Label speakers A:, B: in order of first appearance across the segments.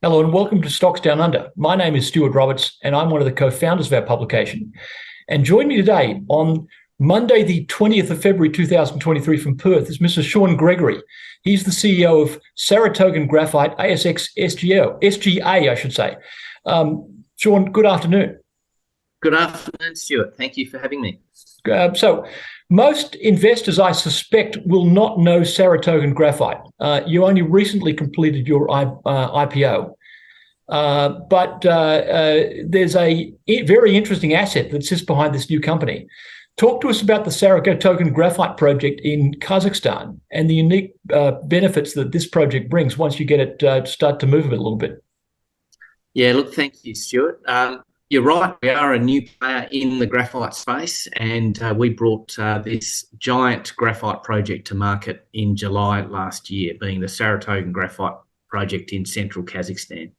A: Hello and welcome to Stocks Down Under. My name is Stuart Roberts and I'm one of the co-founders of our publication. And join me today on Monday, the 20th of February 2023 from Perth is Mr. Sean Gregory. He's the CEO of Sarytogan Graphite, ASX SGA, I should say. Sean, good afternoon.
B: Good afternoon, Stuart. Thank you for having me.
A: So most investors, I suspect, will not know Sarytogan Graphite. You only recently completed your IPO. But there's a very interesting asset that sits behind this new company. Talk to us about the Sarytogan Graphite project in Kazakhstan and the unique benefits that this project brings once you get it start to move a little bit.
B: Yeah, look, thank you, Stuart. You're right, we are a new player in the graphite space, and we brought this giant graphite project to market in July last year, being the Sarytogan Graphite project in central Kazakhstan.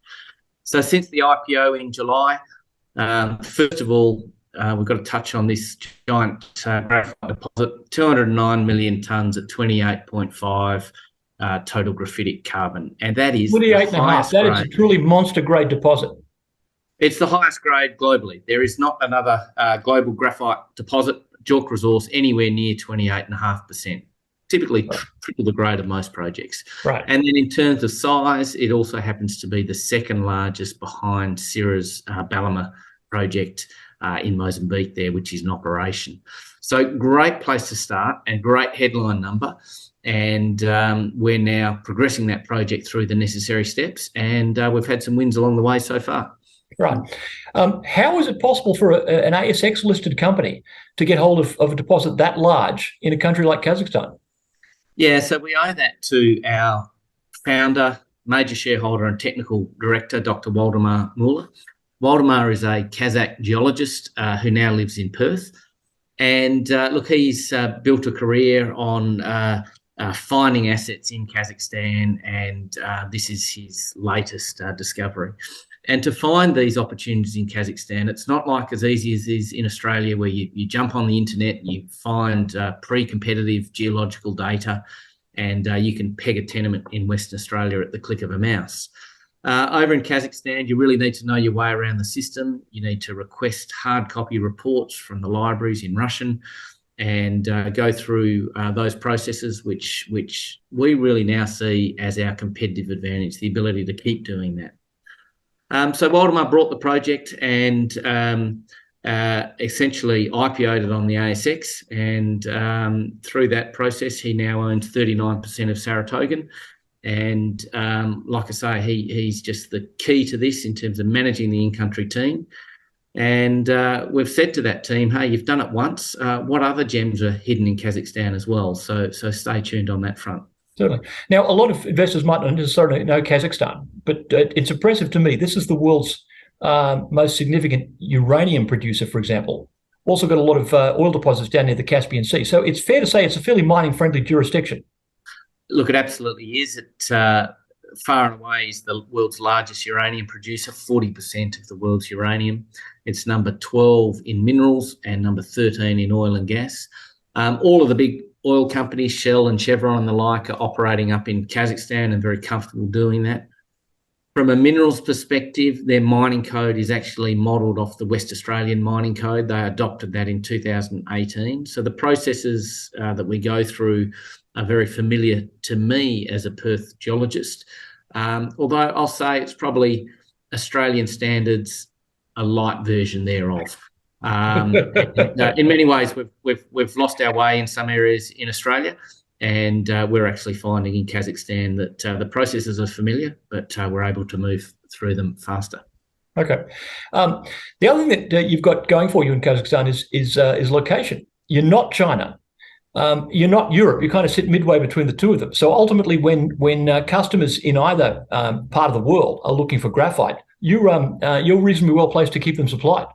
B: So since the IPO in July, first of all, we've got to touch on this giant graphite deposit, 209 million tonnes at 28.5 total graphitic carbon. And that is
A: 28.5. That is a truly monster grade deposit.
B: It's the highest grade globally. There is not another global graphite deposit, JORC resource, anywhere near 28.5%. Typically triple the grade of most projects.
A: Right.
B: And then in terms of size, it also happens to be the second largest behind Syrah's Balama project in Mozambique there, which is in operation. So great place to start and great headline number. And we're now progressing that project through the necessary steps, and we've had some wins along the way so far.
A: Right. How is it possible for an ASX-listed company to get hold of a deposit that large in a country like Kazakhstan?
B: Yeah, so we owe that to our founder, major shareholder and technical director, Dr. Waldemar Muller. Waldemar is a Kazakh geologist who now lives in Perth. And look, he's built a career on finding assets in Kazakhstan, and this is his latest discovery. And to find these opportunities in Kazakhstan, it's not like as easy as it is in Australia, where you jump on the internet, you find pre-competitive geological data, and you can peg a tenement in Western Australia at the click of a mouse. Over in Kazakhstan, you really need to know your way around the system. You need to request hard copy reports from the libraries in Russian and go through those processes, which we really now see as our competitive advantage, the ability to keep doing that. So Waldemar brought the project and essentially IPO'd it on the ASX, and through that process, he now owns 39% of Sarytogan. And like I say, he's just the key to this in terms of managing the in-country team. And we've said to that team, hey, you've done it once. What other gems are hidden in Kazakhstan as well? So stay tuned on that front.
A: Certainly. Now, a lot of investors might not necessarily know Kazakhstan, but it's impressive to me. This is the world's most significant uranium producer, for example. Also got a lot of oil deposits down near the Caspian Sea. So it's fair to say it's a fairly mining-friendly jurisdiction.
B: Look, it absolutely is. It far and away is the world's largest uranium producer, 40% of the world's uranium. It's number 12 in minerals and number 13 in oil and gas. All of the big oil companies, Shell and Chevron and the like, are operating up in Kazakhstan and very comfortable doing that. From a minerals perspective, their mining code is actually modelled off the West Australian mining code. They adopted that in 2018. So the processes that we go through are very familiar to me as a Perth geologist. Although I'll say it's probably Australian standards, a light version thereof. In many ways, we've lost our way in some areas in Australia, and we're actually finding in Kazakhstan that the processes are familiar, but we're able to move through them faster.
A: Okay. The other thing that you've got going for you in Kazakhstan is location. You're not China. You're not Europe. You kind of sit midway between the two of them. So ultimately, when customers in either part of the world are looking for graphite, you're reasonably well placed to keep them supplied.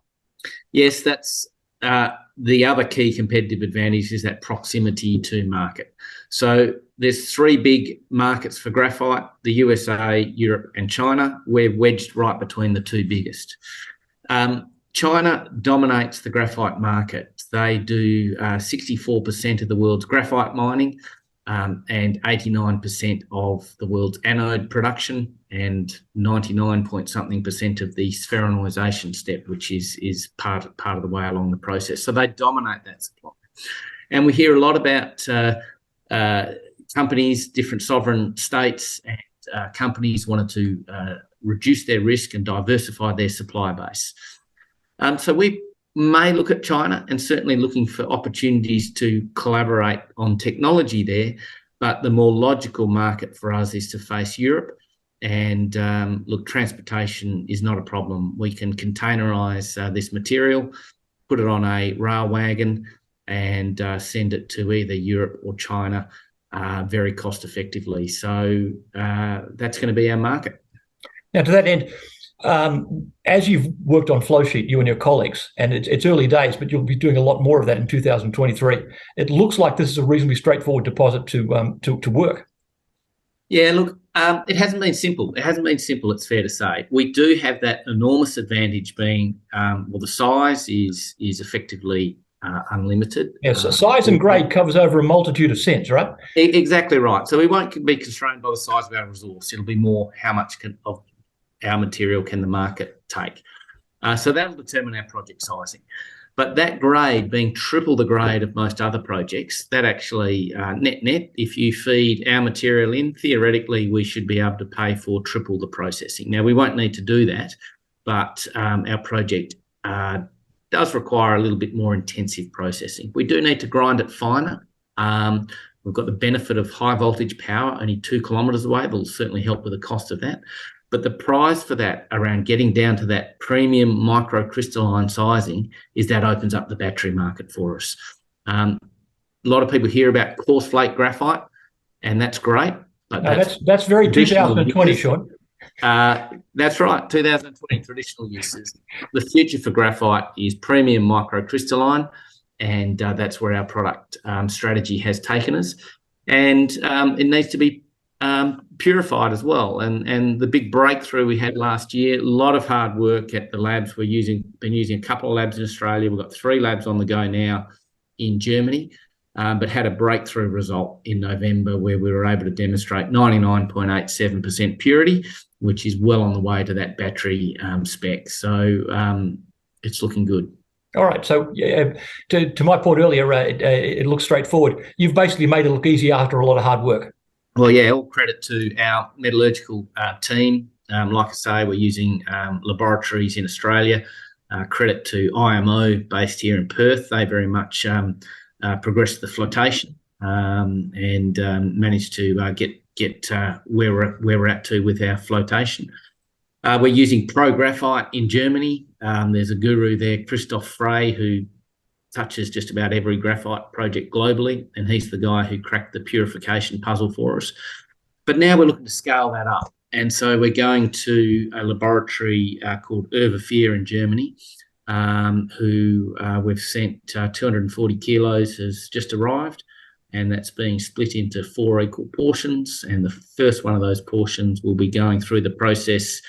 B: Yes, that's the other key competitive advantage is that proximity to market. So there's three big markets for graphite: the USA, Europe, and China. We're wedged right between the two biggest. China dominates the graphite market. They do 64% of the world's graphite mining. and 89% of the world's anode production and 99 point something percent of the spheronisation step, which is part of the way along the process. So they dominate that supply. And we hear a lot about companies, different sovereign states and companies wanted to reduce their risk and diversify their supply base. So we may look at China and certainly looking for opportunities to collaborate on technology there, but the more logical market for us is to face Europe. And look, transportation is not a problem. We can containerise this material, put it on a rail wagon and send it to either Europe or China very cost effectively. So that's going to be our market.
A: Now, to that end, as you've worked on Flowsheet, you and your colleagues, and it's early days, but you'll be doing a lot more of that in 2023. It looks like this is a reasonably straightforward deposit to work. Yeah,
B: look, it hasn't been simple. It hasn't been simple, it's fair to say. We do have that enormous advantage being, well, the size is effectively unlimited.
A: Yes, so size and grade covers over a multitude of cents, right?
B: Exactly right. So we won't be constrained by the size of our resource. It'll be more how much of our material can the market take. So that'll determine our project sizing. But that grade being triple the grade of most other projects, that actually net, if you feed our material in, theoretically, we should be able to pay for triple the processing. Now, we won't need to do that, but our project does require a little bit more intensive processing. We do need to grind it finer. We've got the benefit of high voltage power, only 2 kilometres away. That'll certainly help with the cost of that. But the prize for that around getting down to that premium microcrystalline sizing is that opens up the battery market for us. A lot of people hear about coarse flake graphite, and that's great. But
A: that's very 2020, Sean.
B: That's right, 2020 traditional uses. The future for graphite is premium microcrystalline, and that's where our product strategy has taken us. And it needs to be purified as well. And the big breakthrough we had last year, a lot of hard work at the labs. Been using a couple of labs in Australia. We've got 3 labs on the go now in Germany, but had a breakthrough result in November where we were able to demonstrate 99.87% purity, which is well on the way to that battery spec. So it's looking good.
A: All right. So to my point earlier, it looks straightforward. You've basically made it look easy after a lot of hard work.
B: Well, yeah, all credit to our metallurgical team. Like I say, we're using laboratories in Australia. Credit to IMO based here in Perth. They very much progressed the flotation and managed to get where we're at to with our flotation. We're using Pro Graphite in Germany. There's a guru there, Christoph Frey, who touches just about every graphite project globally, and he's the guy who cracked the purification puzzle for us. But now we're looking to scale that up. And so we're going to a laboratory called Ervafir in Germany, who we've sent 240 kilos has just arrived, and that's being split into 4 equal portions. And the first one of those portions will be going through the process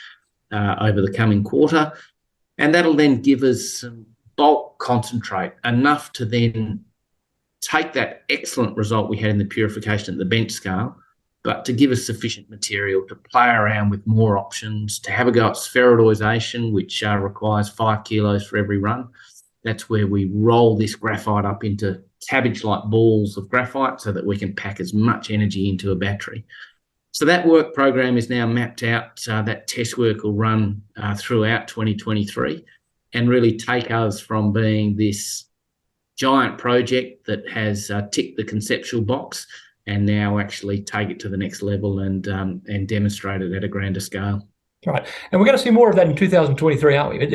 B: over the coming quarter. And that'll then give us some bulk concentrate, enough to then take that excellent result we had in the purification at the bench scale, but to give us sufficient material to play around with more options, to have a go at spheroidization, which requires 5 kilos for every run. That's where we roll this graphite up into cabbage-like balls of graphite so that we can pack as much energy into a battery. So that work program is now mapped out. That test work will run throughout 2023 and really take us from being this giant project that has ticked the conceptual box and now actually take it to the next level and demonstrate it at a grander scale.
A: Right, and we're going to see more of that in 2023, aren't we?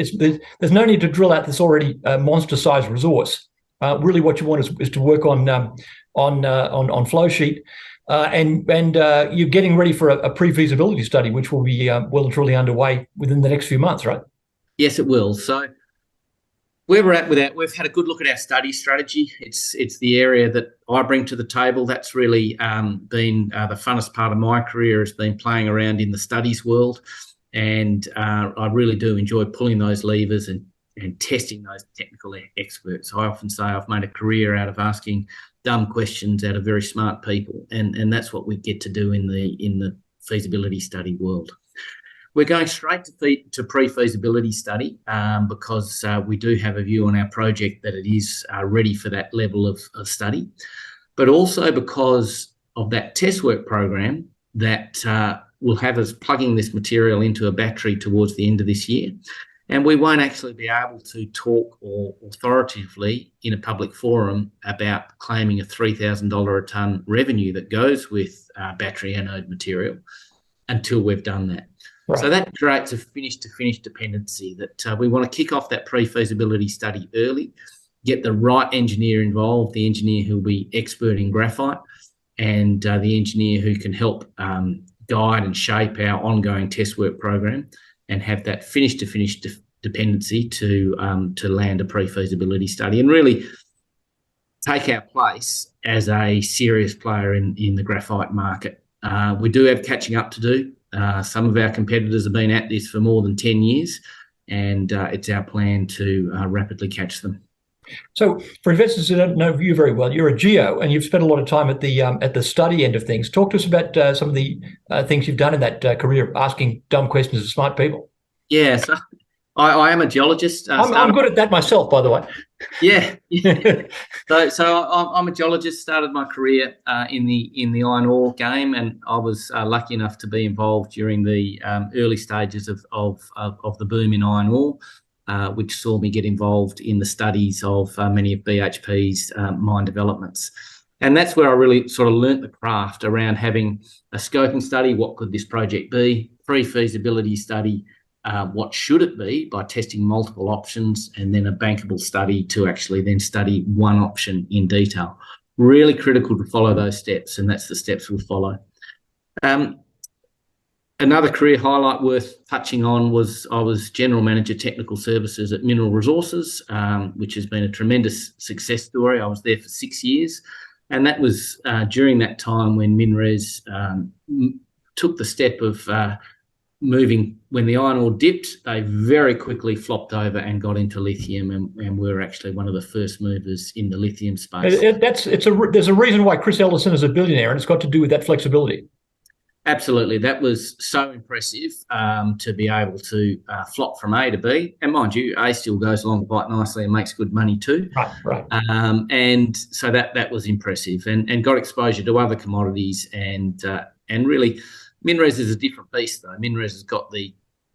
A: There's no need to drill out this already monster-sized resource. Really, what you want is to work on flow sheet, and you're getting ready for a pre-feasibility study, which will be well and truly underway within the next few months, right?
B: Yes, it will. So where we're at with that, we've had a good look at our study strategy. It's the area that I bring to the table. That's really been the funnest part of my career, has been playing around in the studies world. And I really do enjoy pulling those levers and testing those technical experts. I often say I've made a career out of asking dumb questions out of very smart people, and that's what we get to do in the feasibility study world. We're going straight to pre-feasibility study because we do have a view on our project that it is ready for that level of study, but also because of that test work program that will have us plugging this material into a battery towards the end of this year. And we won't actually be able to talk or authoritatively in a public forum about claiming a $3,000 a tonne revenue that goes with battery anode material until we've done that. Right. So that creates a finish-to-finish dependency that we want to kick off that pre-feasibility study early, get the right engineer involved, the engineer who'll be expert in graphite, and the engineer who can help guide and shape our ongoing test work program, and have that finish-to-finish dependency to land a pre-feasibility study and really take our place as a serious player in the graphite market. We do have catching up to do. Some of our competitors have been at this for more than 10 years, and it's our plan to rapidly catch them.
A: So for investors who don't know you very well, you're a geo and you've spent a lot of time at the study end of things. Talk to us about some of the things you've done in that career, asking dumb questions of smart people.
B: Yeah, so I am a geologist.
A: I'm good at that myself, by the way.
B: Yeah. So I'm a geologist. Started my career in the iron ore game, and I was lucky enough to be involved during the early stages of the boom in iron ore, which saw me get involved in the studies of many of BHP's mine developments. And that's where I really sort of learnt the craft around having a scoping study. What could this project be? Pre-feasibility study. What should it be, by testing multiple options, and then a bankable study to actually then study one option in detail. Really critical to follow those steps, and that's the steps we'll follow. Another career highlight worth touching on was I was General Manager Technical Services at Mineral Resources, which has been a tremendous success story. I was there for 6 years, and that was during that time when MinRes took the step of moving. When the iron ore dipped, they very quickly flopped over and got into lithium, and we're actually one of the first movers in the lithium space.
A: There's a reason why Chris Ellison is a billionaire, and it's got to do with that flexibility.
B: Absolutely. That was so impressive to be able to flop from A to B. And mind you, A still goes along quite nicely and makes good money too.
A: Right.
B: And so that was impressive, and got exposure to other commodities, and really MinRes is a different beast though. MinRes has got the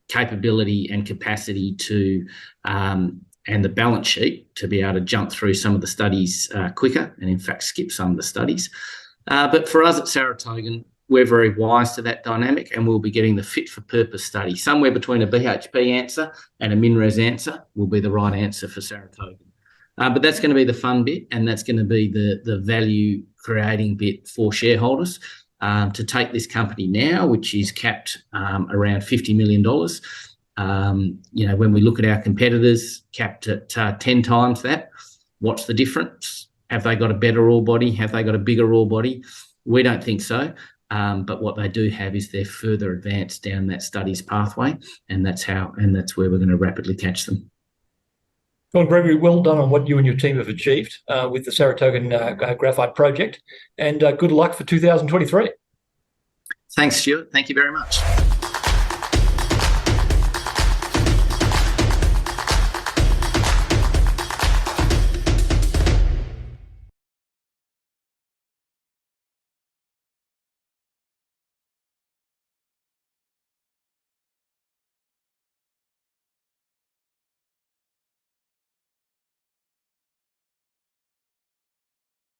B: capability and capacity to and the balance sheet to be able to jump through some of the studies quicker, and in fact skip some of the studies. But for us at Sarytogan, we're very wise to that dynamic, and we'll be getting the fit for purpose study. Somewhere between a BHP answer and a MinRes answer will be the right answer for Sarytogan. But that's going to be the fun bit, and that's going to be the value creating bit for shareholders. To take this company now, which is capped around $50 million. When we look at our competitors, capped at 10 times that, what's the difference? Have they got a better ore body? Have they got a bigger ore body? We don't think so. But what they do have is they're further advanced down that studies pathway, and that's where we're going to rapidly catch them.
A: Well, Gregory, well done on what you and your team have achieved with the Sarytogan Graphite project, and good luck for 2023.
B: Thanks, Stuart. Thank you very much.